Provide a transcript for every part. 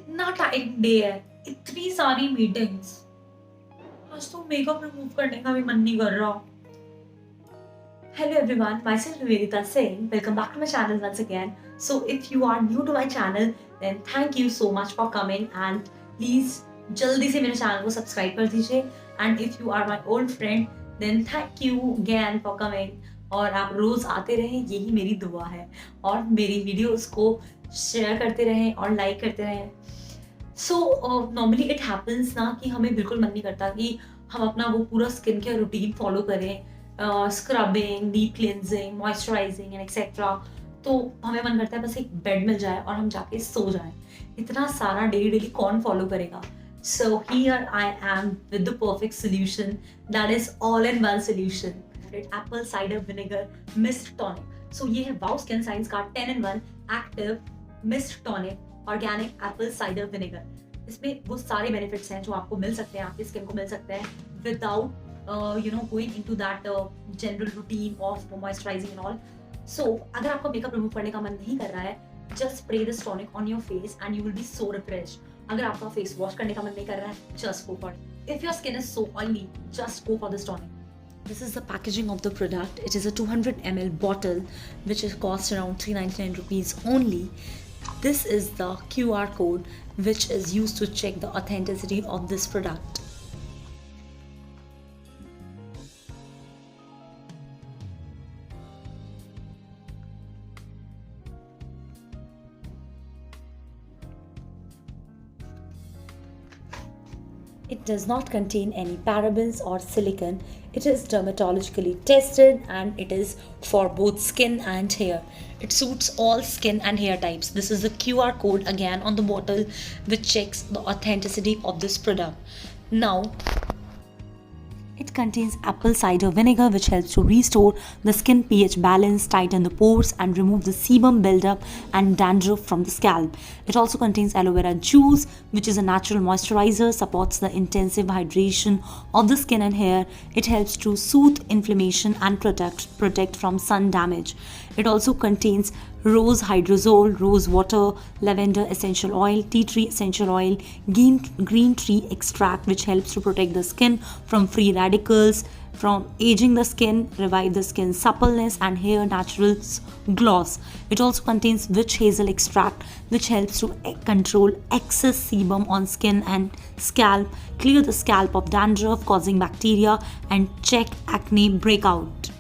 इतना tight day है, इतनी सारी मीटिंग्स, आज तो मेकअप रिमूव करने का भी मन नहीं कर रहा। Hello everyone, myself Nivedita Singh. Welcome back to my channel once again. So if you are new to my channel, then thank you so much for coming and please जल्दी से मेरे चैनल को सब्सक्राइब कर दीजिए। And if you are my old friend, then thank you again for coming. और आप रोज आते रहें, यही मेरी दुआ है, और मेरी वीडियोस को शेयर करते रहें और लाइक करते रहें। सो नॉर्मली इट हैपन्स ना कि हमें बिल्कुल मन नहीं करता कि हम अपना वो पूरा स्किन केयर रूटीन फॉलो करें, scrubbing, deep cleansing, moisturising and etcetera. तो हमें मन करता है बस एक बेड मिल जाए और हम जाके सो जाएं। इतना सारा डेली डेली कौन फॉलो करेगा? So here I am with the perfect solution, that is all in one solution, apple cider vinegar mist tonic. So ये है वाओ स्किन साइंस का 10-in-1 active mist tonic organic apple cider vinegar. इसमें वो सारे benefits हैं जो आपको मिल सकते हैं, आपकी स्किन को मिल सकते हैं without going into that general routine of moisturizing and all. So अगर आपको मेकअप रिमूव करने का मन नहीं कर रहा है, just spray this tonic on your face and you will be so refreshed. अगर आपका फेस वॉश करने का मन नहीं कर रहा है, just go for it. If your skin is so oily, just go for this tonic. This is the packaging of the product. It is a 200 ml bottle which is cost around 399 rupees only. This is the QR code which is used to check the authenticity of this product. It does not contain any parabens or silicone. It is dermatologically tested and it is for both skin and hair. It suits all skin and hair types. This is the QR code again on the bottle which checks the authenticity of this product. Now, it contains apple cider vinegar which helps to restore the skin pH balance, tighten the pores and remove the sebum buildup and dandruff from the scalp. It also contains aloe vera juice which is a natural moisturizer, supports the intensive hydration of the skin and hair. It helps to soothe inflammation and protect from sun damage. It also contains rose hydrosol, rose water, lavender essential oil, tea tree essential oil, green tea extract which helps to protect the skin from free radicals, from aging the skin, revive the skin suppleness and hair natural gloss. It also contains witch hazel extract which helps to control excess sebum on skin and scalp, clear the scalp of dandruff causing bacteria and check acne breakout.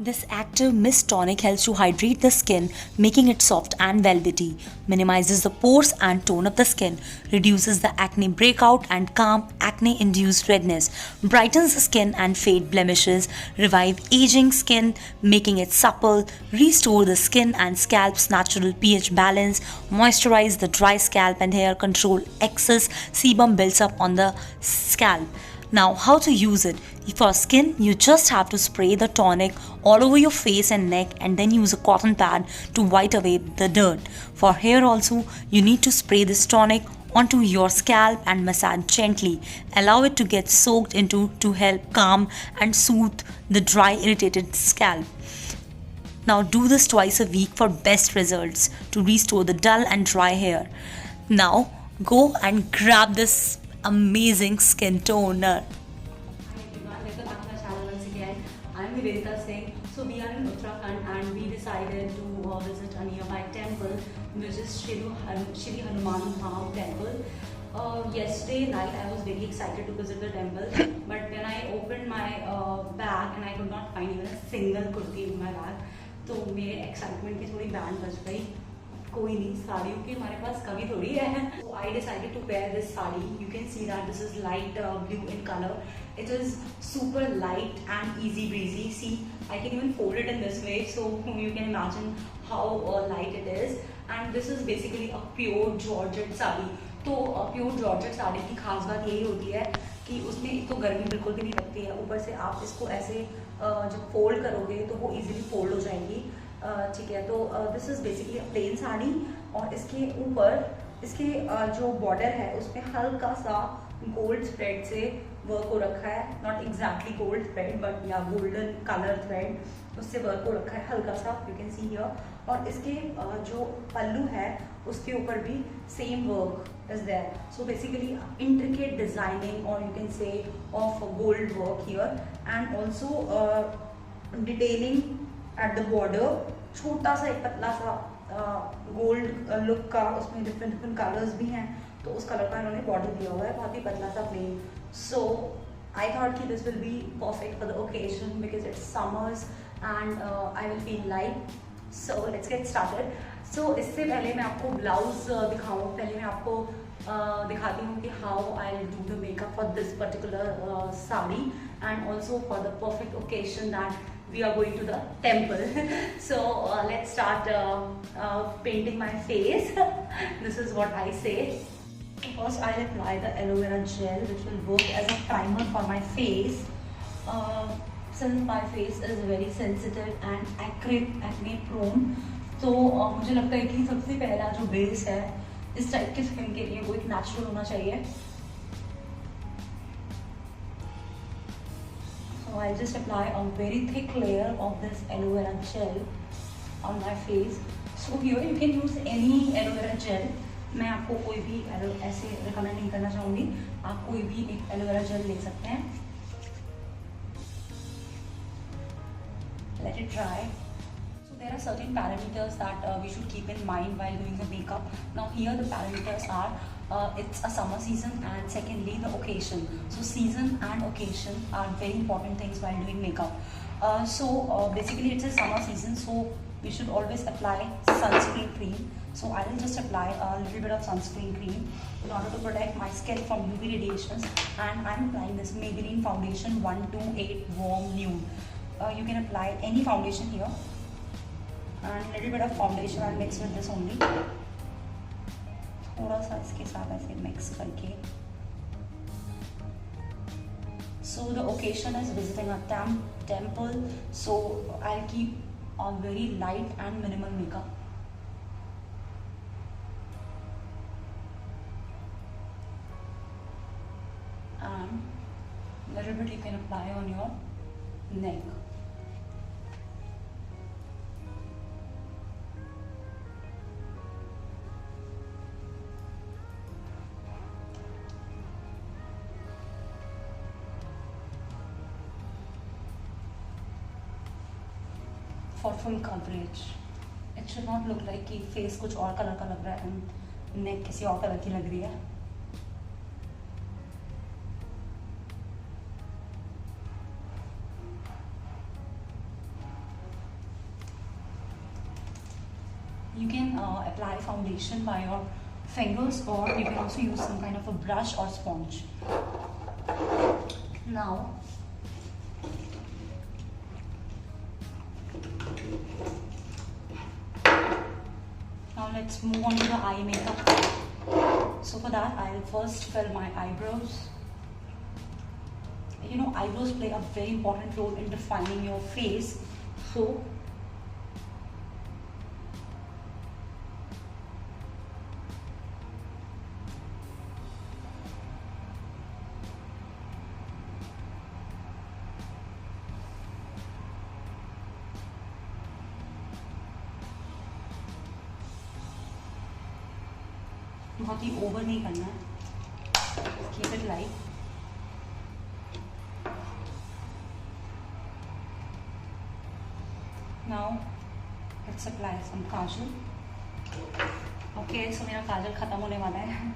This active mist tonic helps to hydrate the skin, making it soft and velvety, minimizes the pores and tone up the skin, reduces the acne breakout and calm acne-induced redness, brightens the skin and fade blemishes, revive aging skin, making it supple, restore the skin and scalp's natural pH balance, moisturize the dry scalp and hair, control excess sebum builds up on the scalp. Now, how to use it? For skin, you just have to spray the tonic all over your face and neck and then use a cotton pad to wipe away the dirt. For hair also, you need to spray this tonic onto your scalp and massage gently. Allow it to get soaked into to help calm and soothe the dry, irritated scalp. Now do this twice a week for best results to restore the dull and dry hair. Now go and grab this amazing skin toner. Hi everyone, welcome back to my channel once again. I'm Nivedita Singh. So we are in Uttarakhand and we decided to visit a nearby temple which is Shri Hanuman Dham temple. Yesterday night I was very excited to visit the temple, but when I opened my bag and I could not find even a single kurti in my bag, तो मेरे excitement की थोड़ी band बज गई। कोई नहीं, साड़ियों की हमारे पास कमी थोड़ी है। So I decided to wear this sari. You can see that this is light blue in color. It is super light and easy breezy. See, I can even fold it in this way, so you can imagine how light it is. And this is basically a pure georgette sari. तो pure georgette sari की खास बात यही होती है कि उसमें एक तो गर्मी बिल्कुल भी नहीं लगती है, ऊपर से आप इसको ऐसे जब फोल्ड करोगे तो वो इजीली फोल्ड हो जाएगी। ठीक है, तो this is basically a plain sari और इसके ऊपर इसके जो बॉर्डर है उसमें हल्का सा गोल्ड थ्रेड से वर्क हो रखा है, not exactly gold thread but या गोल्डन कलर थ्रेड, उससे वर्क हो रखा है हल्का सा, यू कैन सी हियर। और इसके जो पल्लू है उसके ऊपर भी same work is there. So basically intricate designing और you can say of gold work here, and also detailing at the border. छोटा सा एक पतला सा गोल्ड लुक का, उसमें डिफरेंट डिफरेंट कलर्स भी हैं, तो उस कलर का इन्होंने बॉर्डर दिया हुआ है, बहुत ही पतला सा प्लेन. सो आई थॉट कि this will be perfect for the occasion because it's summers and I will feel light. So let's get started. So इससे पहले मैं आपको ब्लाउज दिखाऊँ, पहले मैं आपको दिखाती हूँ कि how I will do the makeup for this particular sari, and also for the perfect occasion that we are going to the temple. So let's start painting my face. This is what I say. First I'll apply the aloe vera gel which will work as a primer for my face. Since my face is very sensitive and acne prone, तो मुझे लगता है कि सबसे पहला जो base है इस टाइप के स्किन के लिए वो एक नेचुरल होना चाहिए. So I'll just apply a very thick layer of this aloe vera gel on my face. So here you can use any aloe vera gel. मैं आपको कोई भी ऐसे रिकमेंड नहीं करना चाहूँगी, आप कोई भी एक एलोवेरा वेरा जेल ले सकते हैं. Let it dry. So there are certain parameters that we should keep in mind while doing the makeup. Now here the parameters are it's a summer season, and secondly the occasion. So season and occasion are very important things while doing makeup. So basically it's a summer season, so we should always apply sunscreen cream. So I will just apply a little bit of sunscreen cream in order to protect my skin from UV radiations, and I'm applying this Maybelline foundation 128 warm nude. You can apply any foundation here, and a little bit of foundation I'll mix with this only. थोड़ा सा इसके साथ ऐसे mix करके. So the occasion is visiting a temple, so I'll keep a very light and minimal makeup. And a little bit you can apply on your neck. For full coverage, it should not look like कि face कुछ और colour का लग रहा है and neck किसी और colour की लग रही है. You can apply foundation by your fingers, or you can also use some kind of a brush or sponge. Now let's move on to the eye makeup. So for that I'll first fill my eyebrows. You know, eyebrows play a very important role in defining your face. So बहुत ही over नहीं करना है, keep it light. Now let's apply some kajal. Okay, so मेरा काजल ख़त्म होने वाला है,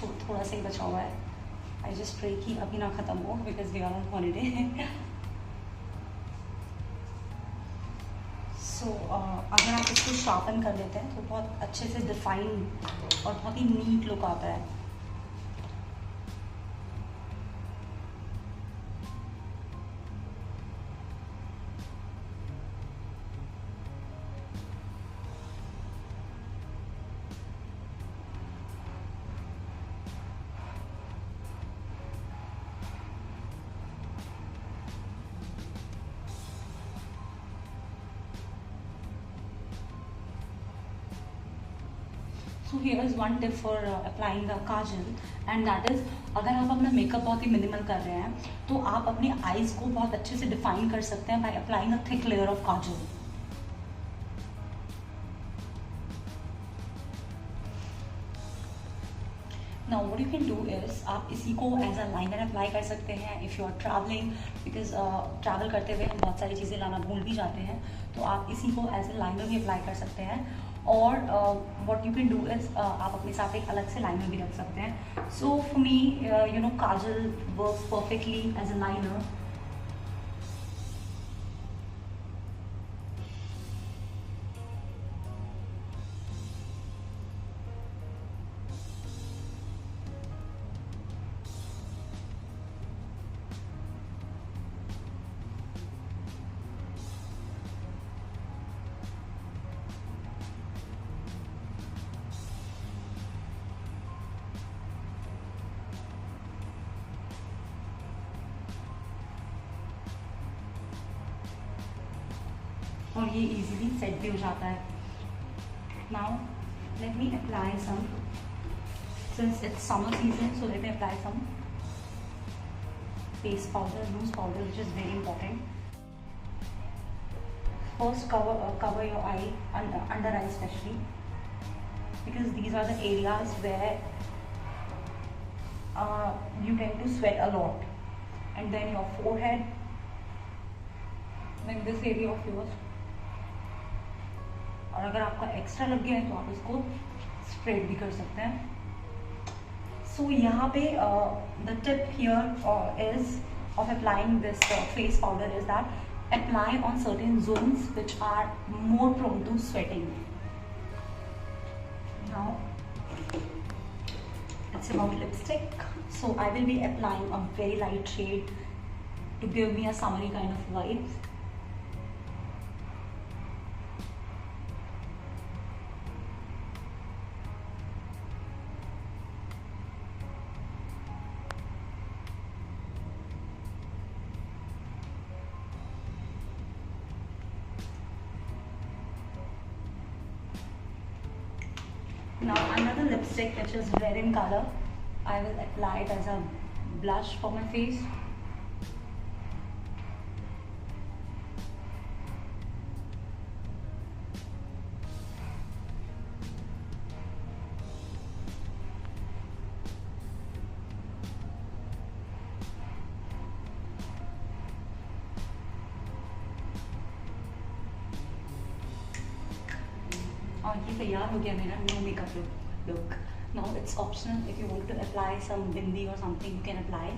थोड़ा सा ही बचा हुआ है. आई जस्ट प्रे कि अभी ना ख़त्म हो because we are on holiday. So अगर आप इसको शार्पन कर लेते हैं तो बहुत अच्छे से डिफाइन और बहुत ही नीट लुक आता है. So here is one tip for applying the Kajal, and that is अगर आप अपना मेकअप बहुत ही मिनिमल कर रहे हैं तो आप अपने आईज़ को बहुत अच्छे से डिफाइन कर सकते हैं by applying a thick layer of Kajal. Now what you can do is आप इसी को एज अ लाइनर अप्लाई कर सकते हैं if you are travelling, because travel करते हुए हम बहुत सारी चीज़ें लाना भूल भी जाते हैं, तो आप इसी को एज अ लाइनर भी अप्लाई कर सकते हैं। और what you can do is आप अपने साथ एक अलग से लाइनर भी रख सकते हैं। So for me you know kajal works perfectly as a liner. और ये इजीली सेट भी हो जाता है। Now let me apply some, since it's summer season, so let me apply some face powder, loose powder, which is very important. First cover your eye, under eye especially, because these are the areas where you tend to sweat a lot. And then your forehead, then this area of yours. और अगर आपका extra लग गया है तो आप उसको spread भी कर सकते हैं। सो यहाँ पे the tip here is of applying this face powder is that apply on certain zones which are more prone to sweating. Now it's about lipstick, so I will be applying a very light shade to give me a summery kind of vibe. Now another lipstick which is red in color, I will apply it as a blush for my face. और ये तैयार हो गया मेरा no makeup look. Now it's optional, if you want to apply some bindi और something you can apply,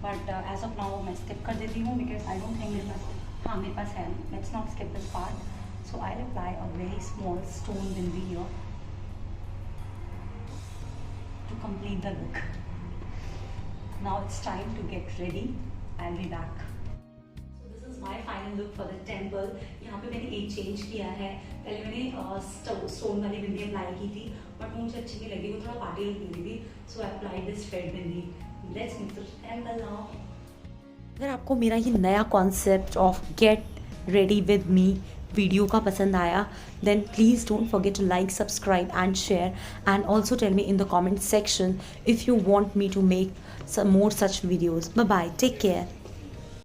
but as of now मैं skip कर देती हूँ बिकॉज आई डोंट थिंक मेरे पास, हाँ मेरे पास है, let's not skip this part. So I apply a very small stone bindi here to complete the look. Now it's time to get ready. I'll be back. So this is my final look for the temple. यहाँ पे मैंने एक change किया है, पहले मैंने stone वाली बिंदी apply की थी बट मुझे अच्छी नहीं लगी, वो थोड़ा पार्टी लुक लग रही थी, so I applied this red bindi. Let's meet the temple now. अगर आपको मेरा ये नया concept of get ready with me video का पसंद आया, then please don't forget to like, subscribe and share, and also tell me in the comment section if you want me to make some more such videos. Bye bye, take care.